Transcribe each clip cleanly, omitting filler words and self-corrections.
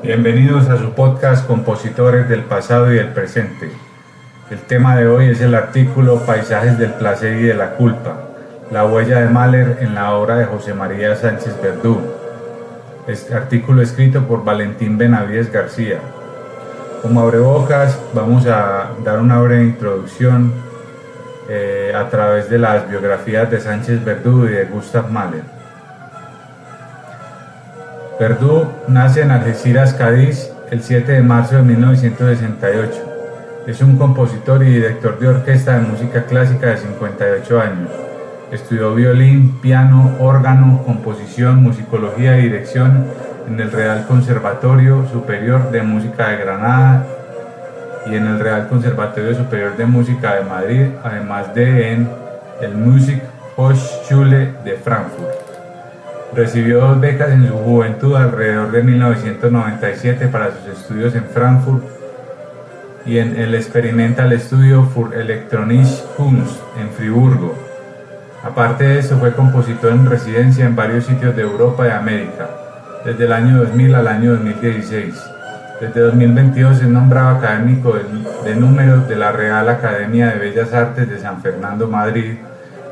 Bienvenidos a su podcast Compositores del Pasado y del Presente. El tema de hoy es el artículo Paisajes del Placer y de la Culpa, la huella de Mahler en la obra de José María Sánchez Verdú. Este artículo escrito por Valentín Benavides García. Como abrebocas vamos a dar una breve introducción a través de las biografías de Sánchez Verdú y de Gustav Mahler. Verdú nace en Algeciras, Cádiz, el 7 de marzo de 1968. Es un compositor y director de orquesta de música clásica de 58 años. Estudió violín, piano, órgano, composición, musicología y dirección en el Real Conservatorio Superior de Música de Granada y en el Real Conservatorio Superior de Música de Madrid, además de en el Musikhochschule de Frankfurt. Recibió 2 becas en su juventud alrededor de 1997 para sus estudios en Frankfurt y en el Experimental Studio für Elektronische Kunst en Friburgo. Aparte de eso, fue compositor en residencia en varios sitios de Europa y América, desde el año 2000 al año 2016. Desde 2022 es nombrado académico de número de la Real Academia de Bellas Artes de San Fernando, Madrid,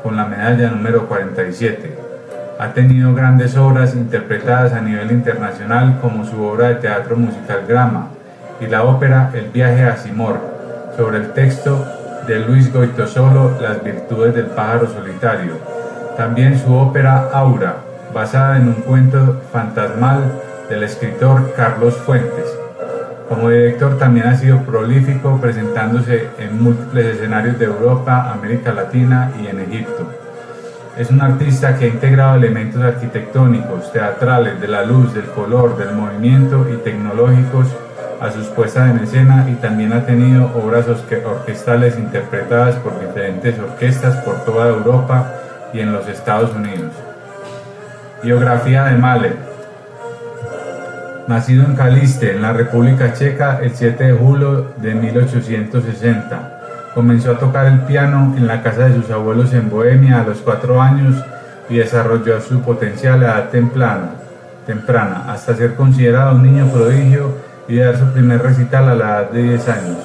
con la medalla número 47. Ha tenido grandes obras interpretadas a nivel internacional, como su obra de teatro musical Grama y la ópera El viaje a Simor, sobre el texto de Luis Goytisolo, Las virtudes del pájaro solitario. También su ópera Aura, basada en un cuento fantasmal del escritor Carlos Fuentes. Como director también ha sido prolífico, presentándose en múltiples escenarios de Europa, América Latina y en Egipto. Es un artista que ha integrado elementos arquitectónicos, teatrales, de la luz, del color, del movimiento y tecnológicos a sus puestas en escena, y también ha tenido obras orquestales interpretadas por diferentes orquestas por toda Europa y en los Estados Unidos. Biografía de Mahler. Nacido en Caliste, en la República Checa, el 7 de julio de 1860. Comenzó a tocar el piano en la casa de sus abuelos en Bohemia a los 4 años y desarrolló su potencial a edad temprana, hasta ser considerado un niño prodigio y dar su primer recital a la edad de 10 años.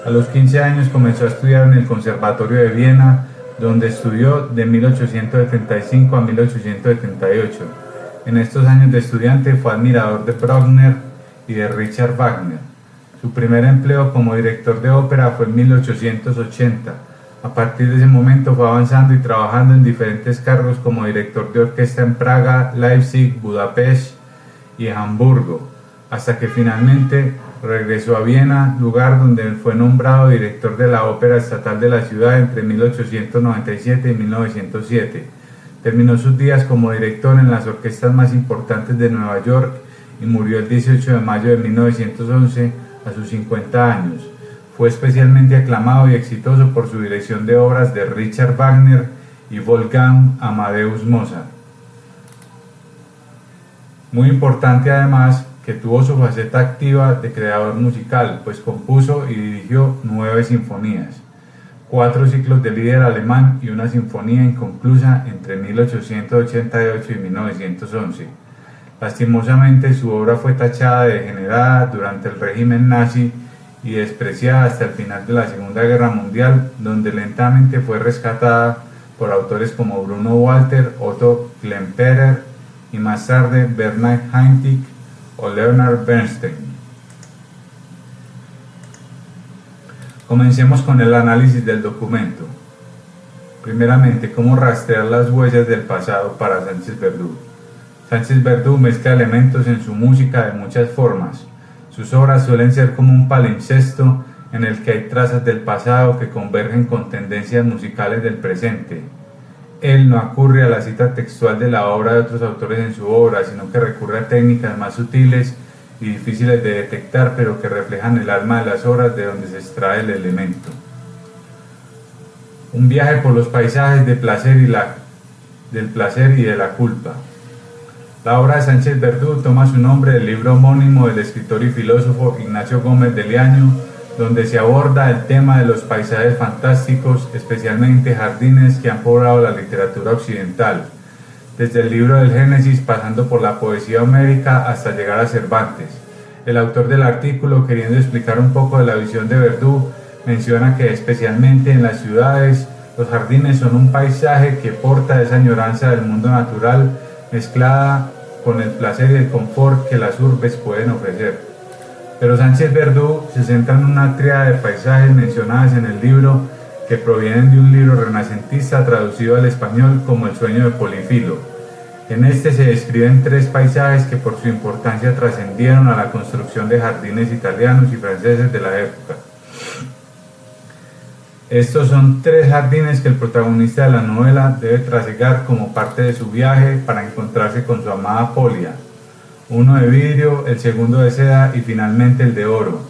A los 15 años comenzó a estudiar en el Conservatorio de Viena, donde estudió de 1875 a 1878. En estos años de estudiante fue admirador de Bruckner y de Richard Wagner. Su primer empleo como director de ópera fue en 1880. A partir de ese momento fue avanzando y trabajando en diferentes cargos como director de orquesta en Praga, Leipzig, Budapest y Hamburgo, hasta que finalmente regresó a Viena, lugar donde fue nombrado director de la Ópera Estatal de la ciudad entre 1897 y 1907. Terminó sus días como director en las orquestas más importantes de Nueva York y murió el 18 de mayo de 1911 a sus 50 años. Fue especialmente aclamado y exitoso por su dirección de obras de Richard Wagner y Wolfgang Amadeus Mozart. Muy importante además que tuvo su faceta activa de creador musical, pues compuso y dirigió 9 sinfonías, 4 ciclos de líder alemán y una sinfonía inconclusa entre 1888 y 1911. Lastimosamente, su obra fue tachada de degenerada durante el régimen nazi y despreciada hasta el final de la Segunda Guerra Mundial, donde lentamente fue rescatada por autores como Bruno Walter, Otto Klemperer y más tarde Bernhard Haitink o Leonard Bernstein. Comencemos con el análisis del documento. Primeramente, cómo rastrear las huellas del pasado para Sánchez Verdú. Sánchez Verdú mezcla elementos en su música de muchas formas. Sus obras suelen ser como un palimpsesto en el que hay trazas del pasado que convergen con tendencias musicales del presente. Él no acurre a la cita textual de la obra de otros autores en su obra, sino que recurre a técnicas más sutiles y difíciles de detectar, pero que reflejan el alma de las obras de donde se extrae el elemento. Un viaje por los paisajes del placer y de la culpa. La obra de Sánchez Verdú toma su nombre del libro homónimo del escritor y filósofo Ignacio Gómez de Liaño, donde se aborda el tema de los paisajes fantásticos, especialmente jardines que han poblado la literatura occidental, desde el libro del Génesis pasando por la poesía homérica hasta llegar a Cervantes. El autor del artículo, queriendo explicar un poco de la visión de Verdú, menciona que especialmente en las ciudades, los jardines son un paisaje que porta esa añoranza del mundo natural mezclada con el placer y el confort que las urbes pueden ofrecer. Pero Sánchez Verdú se centra en una tríada de paisajes mencionadas en el libro que provienen de un libro renacentista traducido al español como El sueño de Polifilo. En este se describen 3 paisajes que por su importancia trascendieron a la construcción de jardines italianos y franceses de la época. Estos son 3 jardines que el protagonista de la novela debe trasegar como parte de su viaje para encontrarse con su amada Polia. Uno de vidrio, el segundo de seda y finalmente el de oro.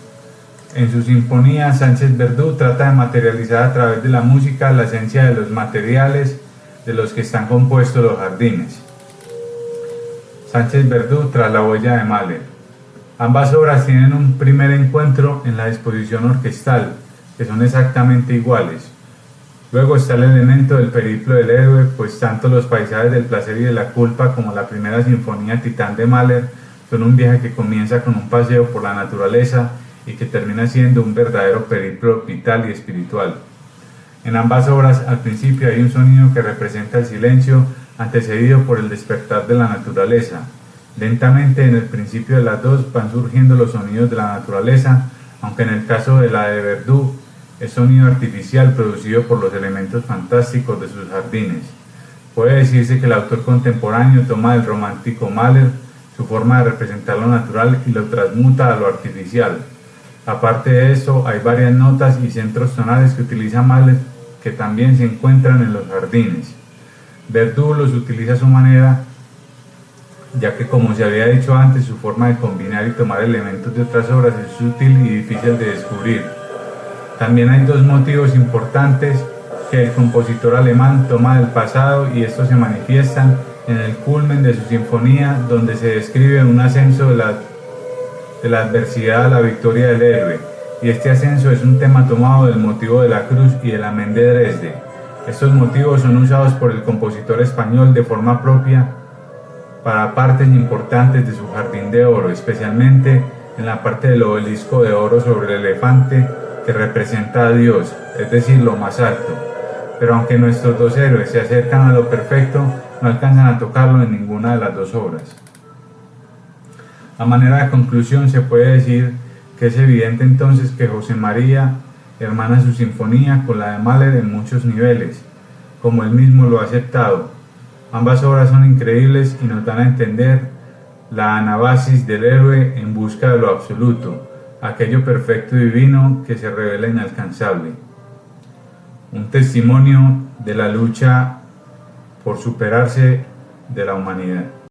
En su sinfonía, Sánchez Verdú trata de materializar a través de la música la esencia de los materiales de los que están compuestos los jardines. Sánchez Verdú tras la huella de Mahler. Ambas obras tienen un primer encuentro en la disposición orquestal, que son exactamente iguales. Luego está el elemento del periplo del héroe, pues tanto los paisajes del placer y de la culpa como la primera sinfonía Titán de Mahler son un viaje que comienza con un paseo por la naturaleza y que termina siendo un verdadero periplo vital y espiritual. En ambas obras, al principio hay un sonido que representa el silencio, antecedido por el despertar de la naturaleza. Lentamente, en el principio de las dos, van surgiendo los sonidos de la naturaleza, aunque en el caso de la de Verdú, es sonido artificial producido por los elementos fantásticos de sus jardines. Puede decirse que el autor contemporáneo toma del romántico Mahler su forma de representar lo natural y lo transmuta a lo artificial. Aparte de eso, hay varias notas y centros tonales que utiliza Mahler que también se encuentran en los jardines. Verdú los utiliza a su manera, ya que, como se había dicho antes, su forma de combinar y tomar elementos de otras obras es sutil y difícil de descubrir. También hay 2 motivos importantes que el compositor alemán toma del pasado y estos se manifiestan en el culmen de su sinfonía, donde se describe un ascenso de la adversidad a la victoria del héroe, y este ascenso es un tema tomado del motivo de la cruz y del Amén de Dresde. Estos motivos son usados por el compositor español de forma propia para partes importantes de su Jardín de Oro, especialmente en la parte del obelisco de oro sobre el elefante que representa a Dios, es decir, lo más alto. Pero aunque nuestros 2 héroes se acercan a lo perfecto, no alcanzan a tocarlo en ninguna de las 2 obras. A manera de conclusión, se puede decir que es evidente entonces que José María hermana su sinfonía con la de Mahler en muchos niveles, como él mismo lo ha aceptado. Ambas obras son increíbles y nos dan a entender la anabasis del héroe en busca de lo absoluto, aquello perfecto y divino que se revela inalcanzable. Un testimonio de la lucha por superarse de la humanidad.